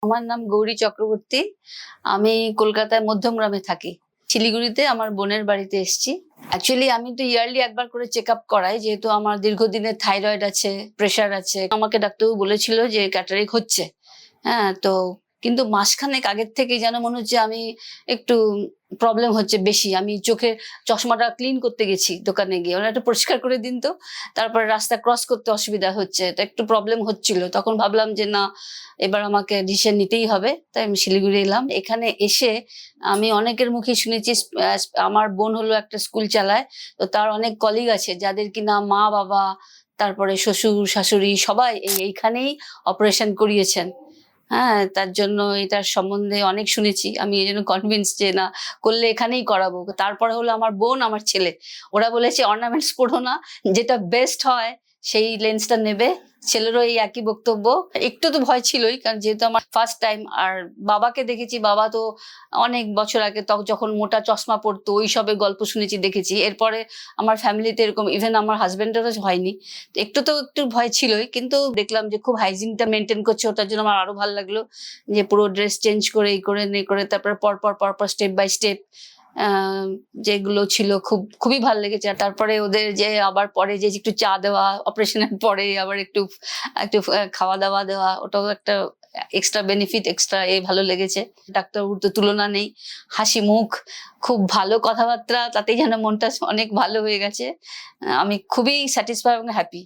আমার নাম গৌরী চক্রবর্তী। আমি কলকাতায় মধ্যমগ্রামে থাকি। শিলিগুড়িতে আমার বোনের বাড়িতে এসেছি। অ্যাকচুয়ালি আমি তো ইয়ারলি একবার করে চেক আপ করাই, যেহেতু আমার দীর্ঘদিনের থাইরয়েড আছে, প্রেশার আছে। আমাকে ডাক্তারবাবু বলেছিল যে ক্যাটারেক্ট হচ্ছে। হ্যাঁ, তো কিন্তু মাসখানেক আগের থেকে যেন মনে হচ্ছে আমি একটু প্রবলেম হচ্ছে বেশি। আমি চোখের চশমাটা ক্লিন করতে গেছি দোকানে গিয়ে, ওরা একটু পরিষ্কার করে দিন তো। তারপরে রাস্তা ক্রস করতে অসুবিধা হচ্ছে, তো একটু প্রবলেম হচ্ছিল। তখন ভাবলাম যে না, এবার আমাকে ডিসিশন নিতেই হবে। তাই আমি শিলিগুড়ি এলাম। এখানে এসে আমি অনেকের মুখে শুনেছি, আমার বোন হলো একটা স্কুল চালায়, তো তার অনেক কলিগ আছে যাদের কিনা মা বাবা, তারপরে শ্বশুর শাশুড়ি সবাই এইখানেই অপারেশন করিয়েছেন। হ্যাঁ, তার জন্য এটার সম্বন্ধে অনেক শুনেছি। আমি এই জন্য কনভিন্স যে না, করলে এখানেই করাবো। তারপরে হলো আমার বোন, আমার ছেলে। ওরা বলেছে অর্নামেন্টস পড়ো না, যেটা বেস্ট হয় সেই লেন্সটা নেবে। ছেলেরও এই একই বক্তব্য। একটু তো ভয় ছিলই, কারণ যেহেতু আমার ফার্স্ট টাইম। আর বাবাকে দেখেছি, বাবা তো অনেক বছর আগে তখন যখন মোটা চশমা পড়তো ওই সবের গল্প শুনেছি, দেখেছি। এরপরে আমার ফ্যামিলিতে এরকম, ইভেন আমার হাজবেন্ডেরও হয়নি। একটু ভয় ছিলই, কিন্তু দেখলাম যে খুব হাইজিনটা মেনটেন করছে। ওটার জন্য আমার আরো ভালো লাগলো যে পুরো ড্রেস চেঞ্জ করে এই করে নে করে তারপরে পরপর স্টেপ বাই স্টেপ যেগুলো ছিল খুবই ভালো লেগেছে। আর তারপরে ওদের যে আবার পরে যে একটু চা দেওয়া, অপারেশনের পরে আবার একটু একটু খাওয়া দাওয়া দেওয়া, ওটাও একটা এক্সট্রা বেনিফিট, এক্সট্রা ভালো লেগেছে। ডাক্তারবাবুর তো তুলনা নেই, হাসি মুখ, খুব ভালো কথাবার্তা, তাতেই যেন মনটা অনেক ভালো হয়ে গেছে। আমি খুবই স্যাটিসফাই এবং হ্যাপি।